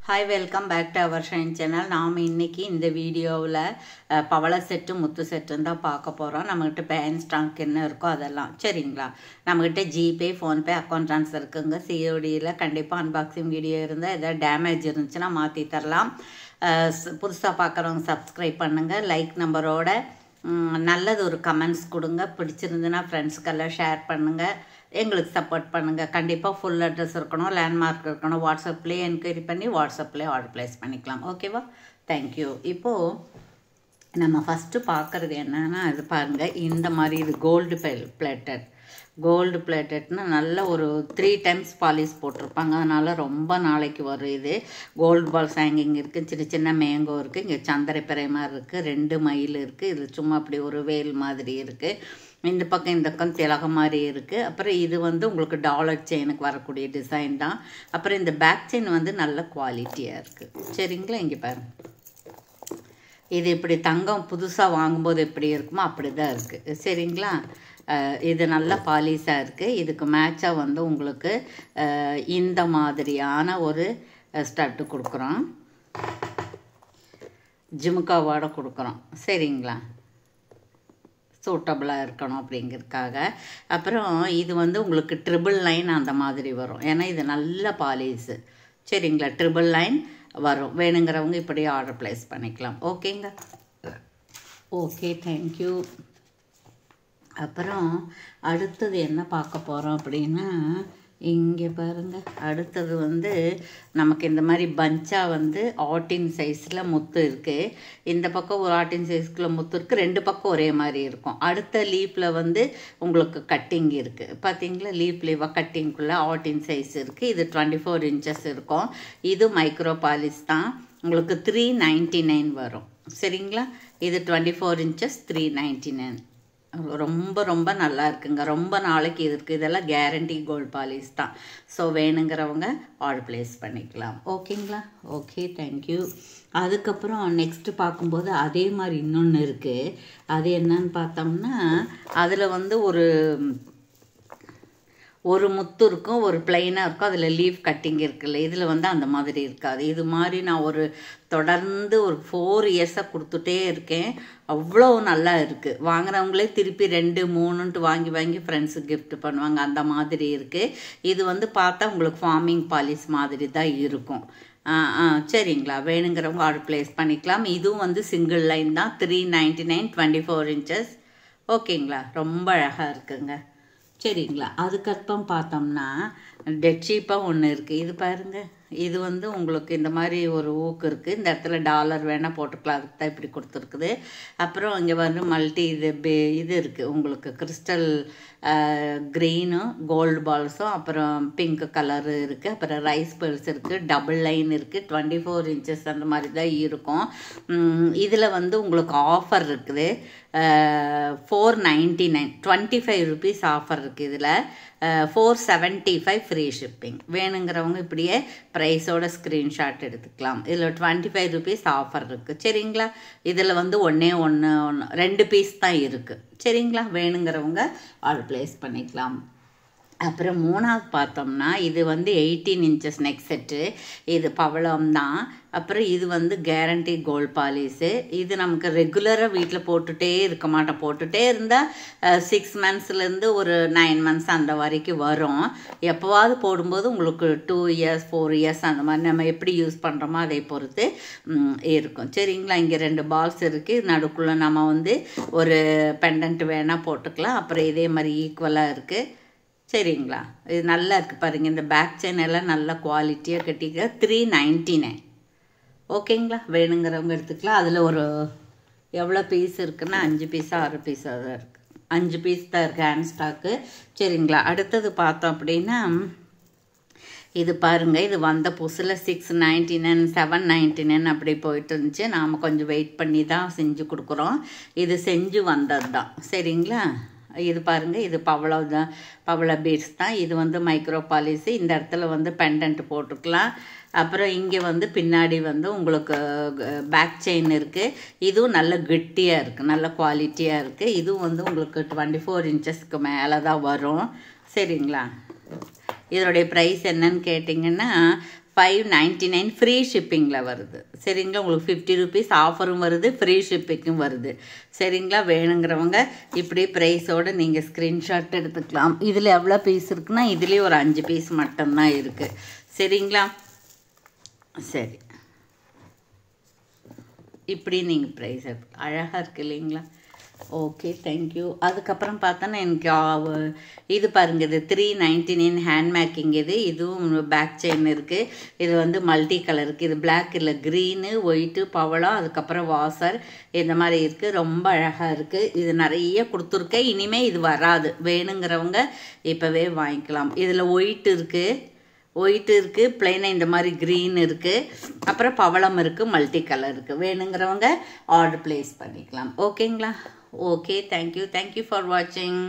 Hi, welcome back to our Shine channel. நாம் இன்னைக்கு இந்த வீடியோவில் பவள செட்டு முத்து செட்டுன்னு தான் பார்க்க போகிறோம். நம்மகிட்ட பேன் ஸ்டாக் என்ன இருக்கோ அதெல்லாம் சரிங்களா. நம்மகிட்ட ஜிபே ஃபோன்பே அக்கௌண்ட் ட்ரான்ஸ்ஃபர் இருக்குங்க. சிஓடியில் கண்டிப்பாக அன்பாக்சிங் வீடியோ இருந்தால் எதாவது டேமேஜ் இருந்துச்சுன்னா மாற்றி தரலாம். புதுசாக பார்க்குறவங்க சப்ஸ்கிரைப் பண்ணுங்கள். லைக் நம்பரோட நல்லது ஒரு கமெண்ட்ஸ் கொடுங்க. பிடிச்சிருந்துன்னா ஃப்ரெண்ட்ஸ்க்கெல்லாம் ஷேர் பண்ணுங்கள். எங்களுக்கு சப்போர்ட் பண்ணுங்கள். கண்டிப்பாக ஃபுல் அட்ரஸ் இருக்கணும், லேண்ட்மார்க் இருக்கணும். வாட்ஸ்அப்லேயே என்கொயரி பண்ணி வாட்ஸ்அப்லேயே ஆர்டர் ப்ளேஸ் பண்ணிக்கலாம். ஓகேவா? தேங்க்யூ. இப்போது நம்ம ஃபஸ்ட்டு பார்க்குறது என்னன்னா, இது பாருங்கள், இந்த மாதிரி இது கோல்டு பிளேட்டட். கோல்டு பிளேட்டட்னா நல்ல ஒரு 3 times பாலிஷ் போட்டிருப்பாங்க. அதனால் ரொம்ப நாளைக்கு வரும். இது கோல்டு பால்ஸ் ஹேங்கிங் இருக்குது, சின்ன சின்ன மேங்கோ இருக்குது, இங்கே சந்திரப்பிறை மாதிரி இருக்குது, 2 மயில் இருக்குது, இது சும்மா அப்படி ஒரு வேல் மாதிரி இருக்குது. இந்த பக்கம் திலகம் மாதிரி இருக்குது. அப்புறம் இது உங்களுக்கு டாலர் செயினுக்கு வரக்கூடிய டிசைன் தான். அப்புறம் இந்த பேக் செயின் நல்ல குவாலிட்டியாக இருக்குது. சரிங்களா? இங்கே பாருங்கள், இது இப்படி தங்கம் புதுசாக வாங்கும்போது எப்படி இருக்குமோ அப்படி தான் இருக்குது. சரிங்களா? இது நல்ல பாலிஷாக இருக்குது. இதுக்கு மேட்சாக உங்களுக்கு இந்த மாதிரியான ஒரு ஸ்டட்டு கொடுக்குறோம், ஜிமுக்காவோட கொடுக்குறோம். சரிங்களா? சூட்டபுளாக இருக்கணும் அப்படிங்கிறதுக்காக. அப்புறம் இது உங்களுக்கு ட்ரிபிள் லைன் அந்த மாதிரி வரும். ஏன்னா இது நல்ல பாலிஷு. சரிங்களா? ட்ரிபிள் லைன் வரும். வேணுங்கிறவங்க இப்படி ஆர்டர் ப்ளேஸ் பண்ணிக்கலாம். ஓகேங்க? Okay, thank you. அப்புறம் அடுத்தது என்ன பார்க்க போகிறோம் அப்படின்னா, இங்கே பாருங்கள், அடுத்தது நமக்கு இந்த மாதிரி பஞ்சாக ஆட்டின் சைஸில் முத்து இருக்குது. இந்த பக்கம் ஒரு ஆட்டின் சைஸ்க்குள்ள முத்து இருக்குது, 2 பக்கம் ஒரே மாதிரி இருக்கும். அடுத்த லீப்பில் உங்களுக்கு கட்டிங் இருக்குது. பார்த்தீங்களா? லீவாக கட்டிங்குள்ளே ஆட்டின் சைஸ் இருக்குது. இது 24 inches இருக்கும். இது மைக்ரோ பாலிஷ் தான். உங்களுக்கு 399 வரும். சரிங்களா? இது 24 inches 399. ரொம்ப ரொம்ப நல்லா இருக்குங்க. ரொம்ப நாளைக்கு இது இருக்குது. இதெல்லாம் கேரண்டி கோல்ட் பாலிஷ் தான். ஸோ வேணுங்கிறவங்க ஆர்டர் ப்ளேஸ் பண்ணிக்கலாம். ஓகேங்களா? Okay, thank you. அதுக்கப்புறம் நெக்ஸ்ட்டு பார்க்கும்போது அதே மாதிரி இன்னொன்று இருக்குது. அது என்னன்னு பார்த்தோம்னா, அதில் ஒரு முத்து இருக்கும், ஒரு பிளைனாக இருக்கும், அதில் லீஃப் கட்டிங் இருக்குல்ல. இதில் அந்த மாதிரி இருக்காது. இது மாதிரி நான் தொடர்ந்து ஒரு 4 years கொடுத்துட்டே இருக்கேன். அவ்வளோ நல்லா இருக்குது. வாங்குறவங்களே திருப்பி 2, 3ன்ட்டு வாங்கி ஃப்ரெண்ட்ஸுக்கு கிஃப்ட் பண்ணுவாங்க. அந்த மாதிரி இருக்குது. இது பார்த்தா உங்களுக்கு ஃபார்மிங் பாலிஷ் மாதிரி தான் இருக்கும். சரிங்களா? வேணுங்கிறவங்க ஆர்டர் ப்ளேஸ் பண்ணிக்கலாம். இதுவும் சிங்கிள் லைன் தான். 399 24 inches. ஓகேங்களா? ரொம்ப அழகாக இருக்குங்க. சரிங்களா? அதுக்கப்புறம் பார்த்தோம்னா டெட் ஷீப்பாக ஒன்று இருக்குது. இது பாருங்கள், இது உங்களுக்கு இந்த மாதிரி ஒரு ஊக்கு இருக்குது. இந்த இடத்துல டாலர் வேணால் போட்டுக்கலாம். அதுக்கு தான் இப்படி கொடுத்துருக்குது. அப்புறம் இங்கே மல்டி இது இருக்குது உங்களுக்கு, கிறிஸ்டல் க்ரீனும் கோல்டு பால்ஸும், அப்புறம் பிங்க் கலரு இருக்குது, அப்புறம் ரைஸ் பெல்ஸ் இருக்குது, டபுள் லைன் இருக்குது, 24 inches அந்த மாதிரி தான் இருக்கும். இதில் உங்களுக்கு ஆஃபர் இருக்குது. 499 25 rupees ஆஃபர் இருக்குது. இதில் 475 ஃப்ரீ ஷிப்பிங். வேணுங்கிறவங்க இப்படியே ப்ரைஸோட ஸ்க்ரீன்ஷாட் எடுத்துக்கலாம். இதில் 25 rupees ஆஃபர் இருக்குது. சரிங்களா? இதில் ஒன்றே 2 பீஸ் தான் இருக்குது. சரிங்களா? வேணுங்கிறவங்க ஆர்டர் ப்ளேஸ் பண்ணிக்கலாம். அப்புறம் 3வது பார்த்தோம்னா, இது 18 inches நெக் செட்டு. இது பவளம் தான். அப்புறம் இது கேரண்டி கோல்ட் பாலிஷு. இது நமக்கு ரெகுலராக வீட்டில் போட்டுகிட்டே இருக்க மாட்டோம். போட்டுகிட்டே இருந்தால் 6 monthsலேருந்து ஒரு 9 months அந்த வரைக்கும் வரும். எப்போவாவது போடும்போது உங்களுக்கு 2 years 4 years அந்த மாதிரி நம்ம எப்படி யூஸ் பண்ணுறோமோ அதை பொறுத்து இருக்கும். சரிங்களா? இங்கே 2 பால்ஸ் இருக்குது. நடுக்குள்ளே நம்ம ஒரு பெண்டன்ட் வேணால் போட்டுக்கலாம். அப்புறம் இதே மாதிரி ஈக்குவலாக இருக்குது. சரிங்களா? இது நல்லா இருக்குது பாருங்கள். இந்த பேக் செயின் எல்லாம் நல்ல குவாலிட்டியாக கட்டிக்க. 399. ஓகேங்களா? வேணுங்கிறவங்க எடுத்துக்கலாம். அதில் ஒரு எவ்வளோ பீஸ் இருக்குன்னா 5 பீஸா 6 பீஸாக தான் இருக்குது. 5 பீஸ் தான் இருக்குது ஹேண்ட் ஸ்டாக்கு. சரிங்களா? அடுத்தது பார்த்தோம் அப்படின்னா, இது பாருங்கள், இது வந்த புதுசில் 699 799 அப்படி போயிட்டு இருந்துச்சு. நாம் கொஞ்சம் வெயிட் பண்ணி தான் செஞ்சு கொடுக்குறோம். இது செஞ்சு வந்தது தான். சரிங்களா? இது பாருங்கள், இது பவள பீட்ஸ் தான். இது மைக்ரோ பாலிஷு. இந்த இடத்துல பெண்டன்ட் போட்டுக்கலாம். அப்புறம் இங்கே பின்னாடி உங்களுக்கு பேக் செயின் இருக்குது. இதுவும் நல்ல கெட்டியாக இருக்குது, நல்ல குவாலிட்டியாக இருக்குது. இதுவும் உங்களுக்கு 24 inchesக்கு மேலே தான் வரும். சரிங்களா? இதனுடைய ப்ரைஸ் என்னன்னு கேட்டிங்கன்னா 599 ஃப்ரீ ஷிப்பிங்கில் வருது. சரிங்களா, உங்களுக்கு 50 rupees ஆஃபரும் வருது, ஃப்ரீ ஷிப்பிங்கும் வருது. சரிங்களா, வேணுங்கிறவங்க இப்படி ப்ரைஸோடு நீங்கள் ஸ்க்ரீன்ஷாட் எடுத்துக்கலாம். இதில் எவ்வளோ பீஸ் இருக்குன்னா இதுலேயே ஒரு 5 பீஸ் மட்டும்தான் இருக்குது. சரிங்களா, சரி இப்படி நீங்கள் ப்ரைஸ் எடுத்து அழகாக இருக்குது இல்லைங்களா. Okay, thank you. அதுக்கப்புறம் பார்த்தோன்னா எனக்கு இது பாருங்கள், இது 399 ஹேண்ட் மேக்கிங். இதுவும் பேக் செயின் இருக்குது. இது வந்து மல்டி கலர் இருக்குது. இது பிளாக் இல்லை, க்ரீனு, ஒயிட்டு, பவளம், அதுக்கப்புறம் வாசர் இந்த மாதிரி இருக்குது. ரொம்ப அழகாக இருக்குது. இது நிறைய கொடுத்துருக்கேன். இனிமேல் இது வராது. வேணுங்கிறவங்க இப்போவே வாங்கிக்கலாம். இதில் ஒயிட் இருக்குது, பிளெயினாக இந்த மாதிரி க்ரீன் இருக்குது, அப்புறம் பவளம் இருக்குது, மல்டி கலர் இருக்குது. வேணுங்கிறவங்க ஆர்டர் ப்ளேஸ் பண்ணிக்கலாம். ஓகேங்களா. ஓகே, தேங்க்யூ ஃபார் வாட்சிங்.